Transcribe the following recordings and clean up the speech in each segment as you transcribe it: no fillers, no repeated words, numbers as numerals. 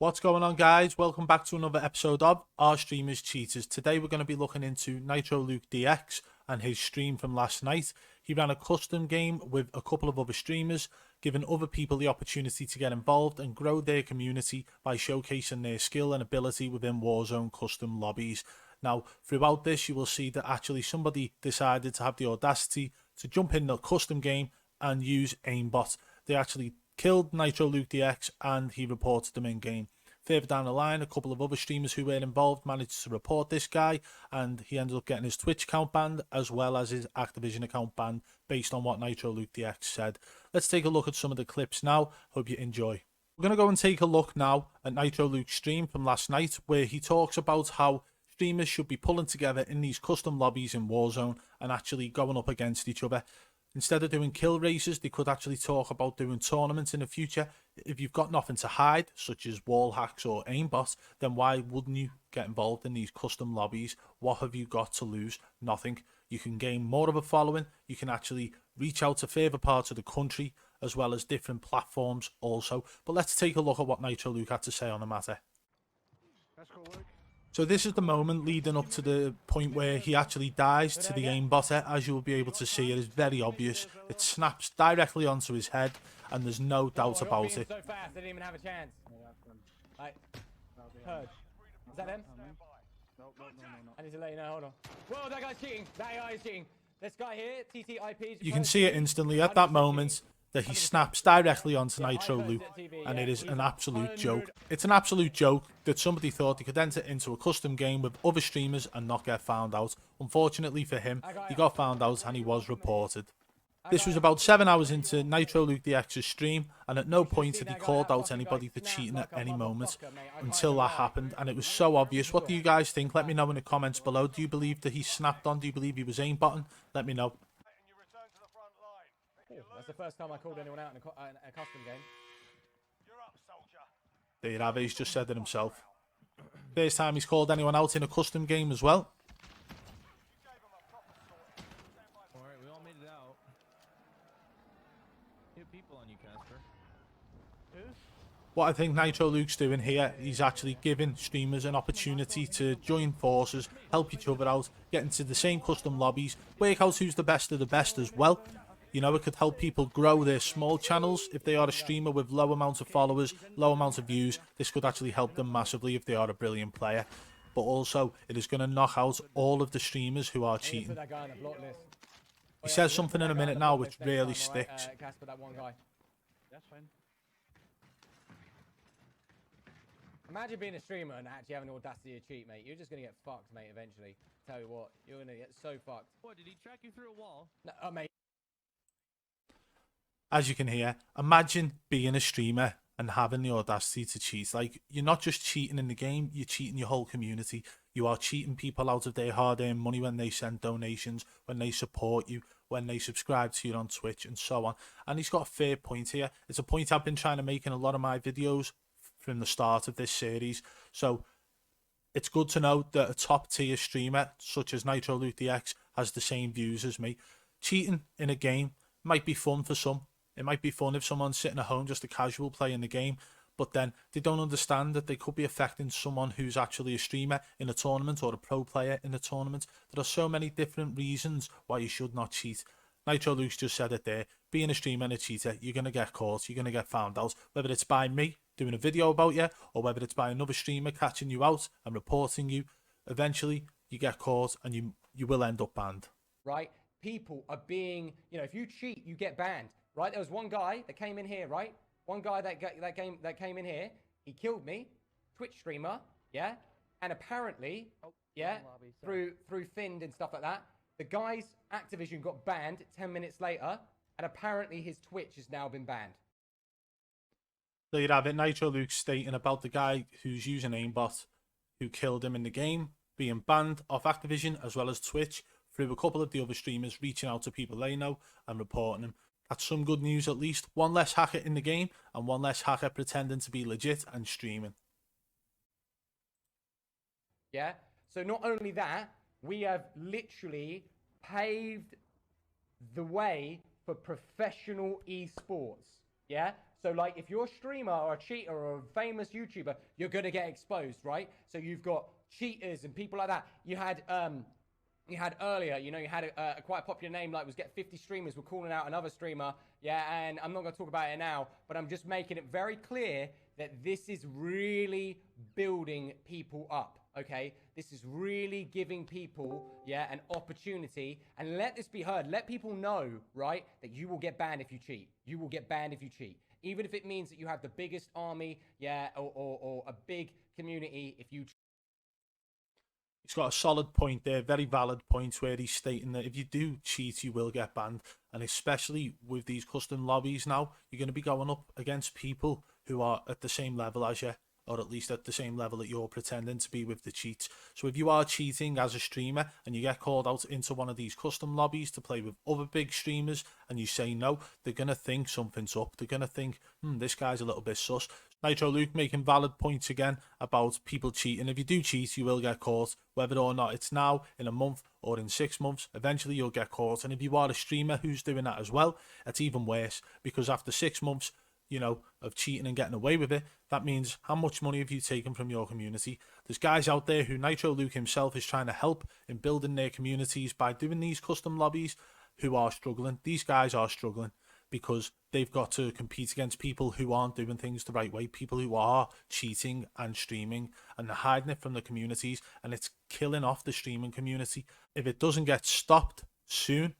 What's going on, guys? Welcome back to another episode of Our Streamers Cheaters. Today we're going to be looking into Nitro Luke DX and his stream from last night. He ran a custom game with a couple of other streamers, giving other people the opportunity to get involved and grow their community by showcasing their skill and ability within Warzone custom lobbies. Now, throughout this, you will see that actually somebody decided to have the audacity to jump in the custom game and use aimbot. They actually killed Nitro Luke DX and he reported them in game. Further down the line, a couple of other streamers who were involved managed to report this guy, and he ended up getting his Twitch account banned as well as his Activision account banned based on what Nitro Luke DX said. Let's take a look at some of the clips now. Hope you enjoy. We're going to go and take a look now at Nitro Luke's stream from last night, where he talks about how streamers should be pulling together in these custom lobbies in Warzone and actually going up against each other. Instead of doing kill races, they could actually talk about doing tournaments in the future. If you've got nothing to hide, such as wall hacks or aimbot, then why wouldn't you get involved in these custom lobbies? What have you got to lose? Nothing. You can gain more of a following. You can actually reach out to further parts of the country, as well as different platforms also. But let's take a look at what Nitro Luke had to say on the matter. That's cool, Luke. So this is the moment leading up to the point where he actually dies to the aimbotter. As you will be able to see, it is very obvious. It snaps directly onto his head, and there's no doubt about it. So fast, they didn't even have a chance. Like, Purge. Is that them? No. I need to let you know. Hold on. Whoa, that guy's cheating. That AI is cheating. This guy here, TTIP. You can see it instantly at that moment that he snaps directly onto Nitro Luke, and it is an absolute joke. It's an absolute joke that somebody thought he could enter into a custom game with other streamers and not get found out. Unfortunately for him, he got found out and he was reported. This was about 7 hours into Nitro Luke DX's stream, and at no point had he called out anybody for cheating at any moment until that happened, and it was so obvious. What do you guys think? Let me know in the comments below. Do you believe that he snapped on? Do you believe he was aimbotting? Let me know. That's the first time I called anyone out in a custom game. You're up, soldier. There you have it, he's just said it himself. First time he's called anyone out in a custom game as well. Alright, we all made it out. Hit people on you, Casper. What I think Nitro Luke's doing here, he's actually giving streamers an opportunity to join forces, help each other out, get into the same custom lobbies, work out who's the best of the best as well. You know, it could help people grow their small channels. If they are a streamer with low amount of followers, low amount of views, this could actually help them massively if they are a brilliant player. But also, it is going to knock out all of the streamers who are cheating. He says something in a minute now which really sticks. Casper, that one guy. That's fine. Imagine being a streamer and actually having the audacity to cheat, mate. You're just going to get fucked, mate, eventually. Tell you what, you're going to get so fucked. What, did he track you through a wall? No, mate. As you can hear, imagine being a streamer and having the audacity to cheat. Like, you're not just cheating in the game, you're cheating your whole community. You are cheating people out of their hard-earned money when they send donations, when they support you, when they subscribe to you on Twitch, and so on. And he's got a fair point here. It's a point I've been trying to make in a lot of my videos from the start of this series. So it's good to know that a top-tier streamer, such as Nitro Luke DX, has the same views as me. Cheating in a game might be fun for some. It might be fun if someone's sitting at home just a casual playing the game, but then they don't understand that they could be affecting someone who's actually a streamer in a tournament or a pro player in a tournament. There are so many different reasons why you should not cheat. Nitro Luke's just said it there. Being a streamer and a cheater, you're going to get caught, you're going to get found out, whether it's by me doing a video about you or whether it's by another streamer catching you out and reporting you. Eventually, you get caught and you will end up banned. Right? People are being, you know, if you cheat, you get banned. Right, there was one guy that came in here, right? One guy that came in here. He killed me, Twitch streamer, yeah. And apparently, yeah, through Find and stuff like that, the guy's Activision got banned 10 minutes later, and apparently his Twitch has now been banned. There you have it. Nitro Luke stating about the guy who's using aimbot, who killed him in the game, being banned off Activision as well as Twitch through a couple of the other streamers reaching out to people they know and reporting him. That's some good news at least. One less hacker in the game and one less hacker pretending to be legit and streaming. Yeah, so not only that, we have literally paved the way for professional esports. Yeah, So like if you're a streamer or a cheater or a famous YouTuber, you're gonna get exposed, right? So you've got cheaters and people like that. You had earlier, you had a quite popular name, like was get 50 streamers were calling out another streamer. Yeah, and I'm not going to talk about it now, but I'm just making it very clear that this is really building people up, okay? This is really giving people, an opportunity, and let this be heard. Let people know, right, that you will get banned if you cheat. You will get banned if you cheat. Even if it means that you have the biggest army, or a big community, if you He's got a solid point there, very valid point, where he's stating that if you do cheat, you will get banned. And especially with these custom lobbies now, you're going to be going up against people who are at the same level as you, or at least at the same level that you're pretending to be with the cheats. So if you are cheating as a streamer and you get called out into one of these custom lobbies to play with other big streamers and you say no, they're going to think something's up. They're going to think, this guy's a little bit sus. Nitro Luke making valid points again about people cheating. If you do cheat, you will get caught. Whether or not it's now, in a month, or in 6 months, eventually you'll get caught. And if you are a streamer who's doing that as well, it's even worse, because after 6 months, of cheating and getting away with it, that means how much money have you taken from your community? There's guys out there who Nitro Luke himself is trying to help in building their communities by doing these custom lobbies who are struggling. These guys are struggling because they've got to compete against people who aren't doing things the right way, people who are cheating and streaming and they're hiding it from the communities, and it's killing off the streaming community. If it doesn't get stopped soon,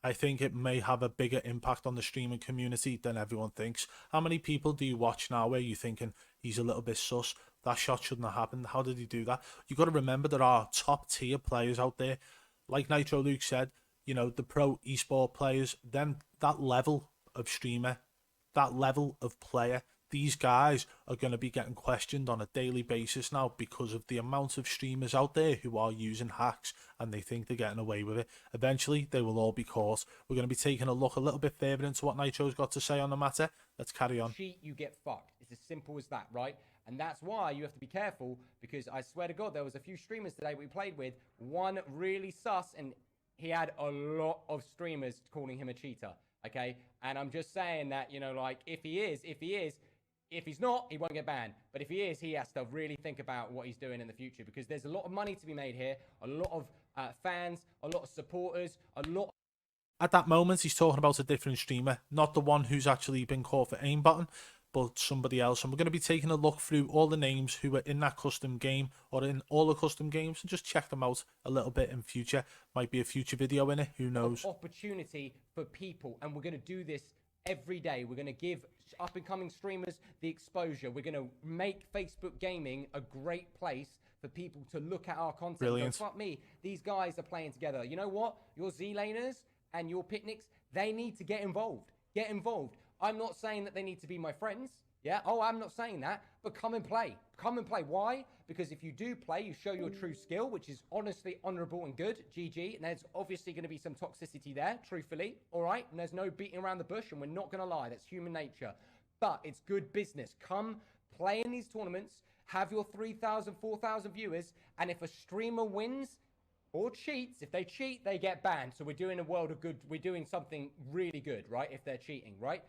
I think it may have a bigger impact on the streaming community than everyone thinks. How many people do you watch now where you're thinking, he's a little bit sus, that shot shouldn't have happened, how did he do that? You've got to remember there are top tier players out there. Like Nitro Luke said, the pro esport players, then that level of streamer, that level of player, these guys are going to be getting questioned on a daily basis now because of the amount of streamers out there who are using hacks and they think they're getting away with it. Eventually, they will all be caught. We're going to be taking a look a little bit further into what Nitro's got to say on the matter. Let's carry on. Cheat, you get fucked. It's as simple as that, right? And that's why you have to be careful, because I swear to God, there was a few streamers today we played with, one really sus, and he had a lot of streamers calling him a cheater, okay? And I'm just saying that, if he's not, he won't get banned. But if he is, he has to really think about what he's doing in the future, because there's a lot of money to be made here, a lot of fans, a lot of supporters, a lot. At that moment, he's talking about a different streamer, not the one who's actually been caught for aimbotting, but somebody else. And we're going to be taking a look through all the names who were in that custom game or in all the custom games and just check them out a little bit in future. Might be a future video in it, who knows. Opportunity for people, and we're going to do this every day. We're going to give up and coming streamers the exposure. We're going to make Facebook gaming a great place for people to look at our content. Brilliant. Fuck me, these guys are playing together. You know what? Your Z-laners and your picnics, they need to get involved. Get involved. I'm not saying that they need to be my friends. Yeah. Oh, I'm not saying that. But come and play. Come and play. Why? Because if you do play, you show your true skill, which is honestly honorable and good. GG. And there's obviously going to be some toxicity there, truthfully. All right. And there's no beating around the bush, and we're not going to lie. That's human nature. But it's good business. Come play in these tournaments. Have your 3,000, 4,000 viewers. And if a streamer wins or cheats, if they cheat, they get banned. So we're doing a world of good. We're doing something really good, right? If they're cheating, right?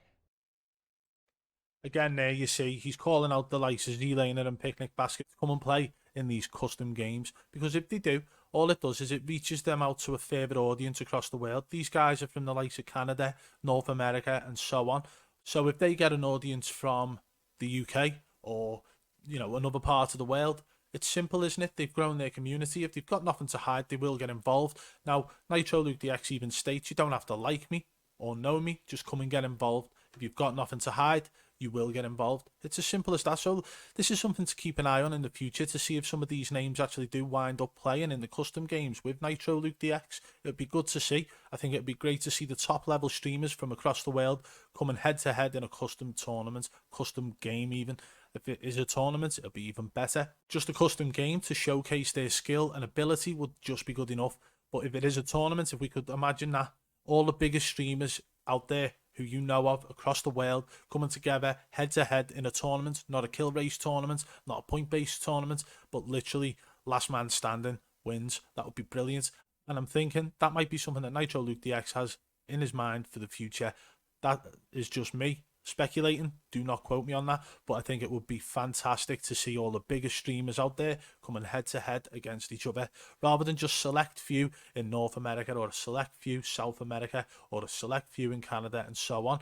Again, there you see, he's calling out the likes of Z-Laner and Picnic Basket to come and play in these custom games. Because if they do, all it does is it reaches them out to a further audience across the world. These guys are from the likes of Canada, North America, and so on. So if they get an audience from the UK or, another part of the world, it's simple, isn't it? They've grown their community. If they've got nothing to hide, they will get involved. Now, Nitro Luke DX even states, you don't have to like me or know me, just come and get involved. If you've got nothing to hide, you will get involved. It's as simple as that. So this is something to keep an eye on in the future, to see if some of these names actually do wind up playing in the custom games with Nitro Luke DX. It'd be good to see. I think it'd be great to see the top level streamers from across the world coming head to head in a custom tournament, custom game even. If it is a tournament, it'll be even better. Just a custom game to showcase their skill and ability would just be good enough. But if it is a tournament, if we could imagine that all the biggest streamers out there who you know of across the world coming together head to head in a tournament, not a kill race tournament, not a point based tournament, but literally last man standing wins, that would be brilliant. And I'm thinking that might be something that Nitro Luke DX has in his mind for the future. That is just me. speculating, do not quote me on that, but I think it would be fantastic to see all the biggest streamers out there coming head to head against each other, rather than just select few in North America or a select few South America or a select few in Canada and so on.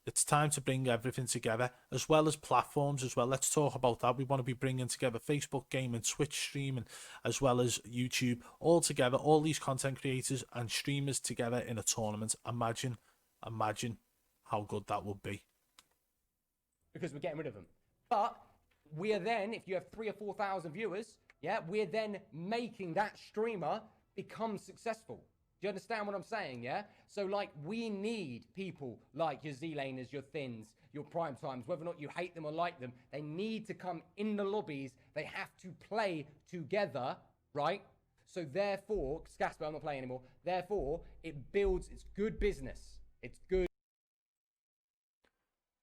It's time to bring everything together, as well as platforms as well. Let's talk about that. We want to be bringing together Facebook gaming, Twitch streaming, as well as YouTube, all together, all these content creators and streamers together in a tournament. Imagine how good that would be. Because we're getting rid of them. But we are then, if you have 3,000 or 4,000 viewers, yeah, we're then making that streamer become successful. Do you understand what I'm saying, yeah? So, like, we need people like your Z-Laners, your Thins, your Prime Times, whether or not you hate them or like them, they need to come in the lobbies. They have to play together, right? So, therefore, Casper, I'm not playing anymore. Therefore, it builds, it's good business. It's good.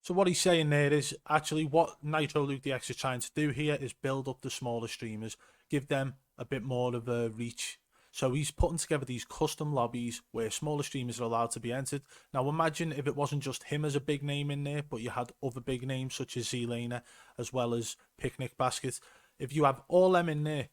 So what he's saying there is actually what Nitro Luke DX is trying to do here is build up the smaller streamers, give them a bit more of a reach. So he's putting together these custom lobbies where smaller streamers are allowed to be entered. Now imagine if it wasn't just him as a big name in there, but you had other big names such as Z-Laner as well as Picnic Basket. If you have all them in there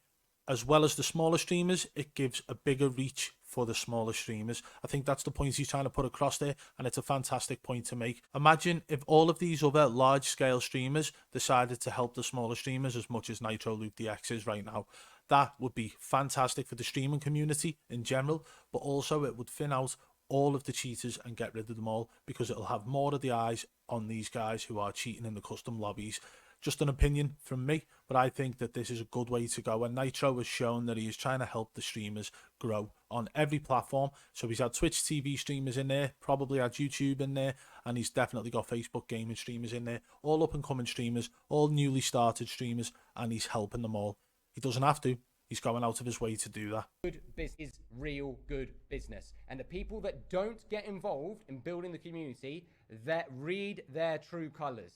as well as the smaller streamers, it gives a bigger reach for the smaller streamers. I think that's the point he's trying to put across there, and it's a fantastic point to make. Imagine if all of these other large scale streamers decided to help the smaller streamers as much as Nitro Luke DX is right now. That would be fantastic for the streaming community in general, but also it would thin out all of the cheaters and get rid of them all, because it'll have more of the eyes on these guys who are cheating in the custom lobbies. Just an opinion from me, but I think that this is a good way to go, and Nitro has shown that he is trying to help the streamers grow on every platform. So he's had Twitch TV streamers in there, probably had YouTube in there, and he's definitely got Facebook gaming streamers in there, all up and coming streamers, all newly started streamers, and he's helping them all. He doesn't have to, he's going out of his way to do that. Good business is real good business, and the people that don't get involved in building the community, that read their true colors.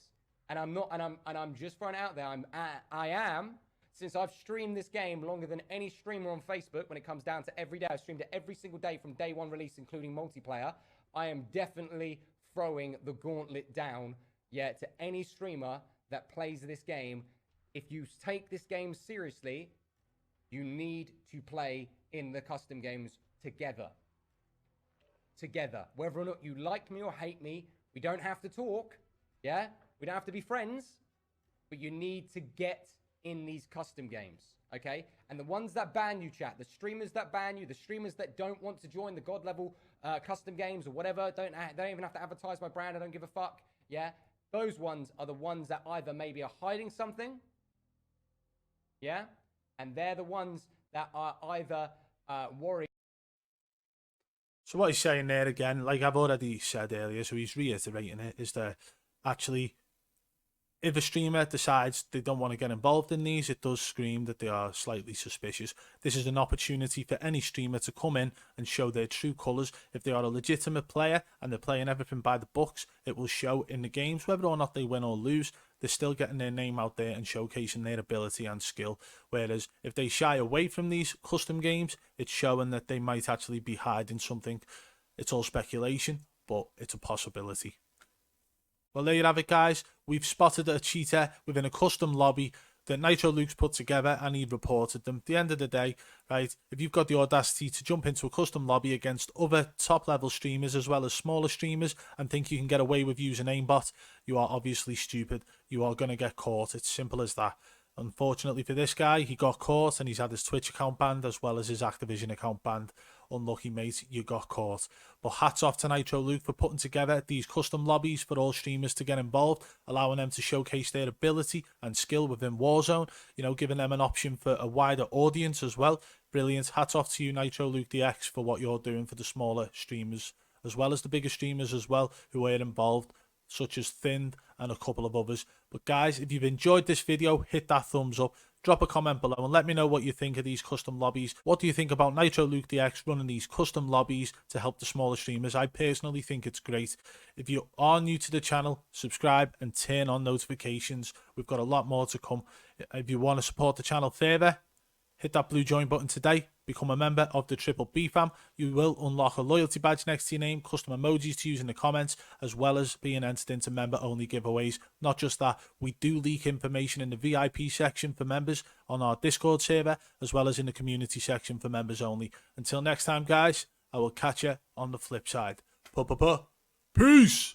And I'm just throwing it out there. I am, since I've streamed this game longer than any streamer on Facebook, when it comes down to every day, I've streamed it every single day from day one release, including multiplayer. I am definitely throwing the gauntlet down, yeah, to any streamer that plays this game. If you take this game seriously, you need to play in the custom games together. Together. Whether or not you like me or hate me, we don't have to talk, yeah? We don't have to be friends, but you need to get in these custom games, okay? And the ones that ban you, chat, the streamers that ban you, the streamers that don't want to join the God level custom games or whatever, they don't even have to advertise my brand, I don't give a fuck, yeah? Those ones are the ones that either maybe are hiding something, yeah? And they're the ones that are either worried. So what he's saying there again, like I've already said earlier, so he's reiterating it, is that actually, if a streamer decides they don't want to get involved in these, it does scream that they are slightly suspicious. This is an opportunity for any streamer to come in and show their true colours. If they are a legitimate player and they're playing everything by the books, it will show in the games. Whether or not they win or lose, they're still getting their name out there and showcasing their ability and skill. Whereas if they shy away from these custom games, it's showing that they might actually be hiding something. It's all speculation, but it's a possibility. Well, there you have it, guys. We've spotted a cheater within a custom lobby that Nitro Luke's put together, and he reported them. At the end of the day, right, if you've got the audacity to jump into a custom lobby against other top-level streamers as well as smaller streamers and think you can get away with using aimbot, you are obviously stupid. You are going to get caught. It's simple as that. Unfortunately for this guy, he got caught and he's had his Twitch account banned as well as his Activision account banned. Unlucky, mate, you got caught. But hats off to Nitro Luke for putting together these custom lobbies for all streamers to get involved, allowing them to showcase their ability and skill within Warzone, you know, giving them an option for a wider audience as well. Brilliant. Hats off to you, Nitro Luke DX, for what you're doing for the smaller streamers as well as the bigger streamers as well who are involved, such as Thin and a couple of others. But guys, if you've enjoyed this video, hit that thumbs up, drop a comment below and let me know what you think of these custom lobbies. What do you think about Nitro Luke DX running these custom lobbies to help the smaller streamers? I personally think it's great. If you are new to the channel, subscribe and turn on notifications. We've got a lot more to come. If you want to support the channel further, hit that blue join button today Become a member of the Triple B fam. You will unlock a loyalty badge next to your name, custom emojis to use in the comments, as well as being entered into member-only giveaways. Not just that, we do leak information in the VIP section for members on our Discord server, as well as in the community section for members only. Until next time, guys, I will catch you on the flip side. Peace!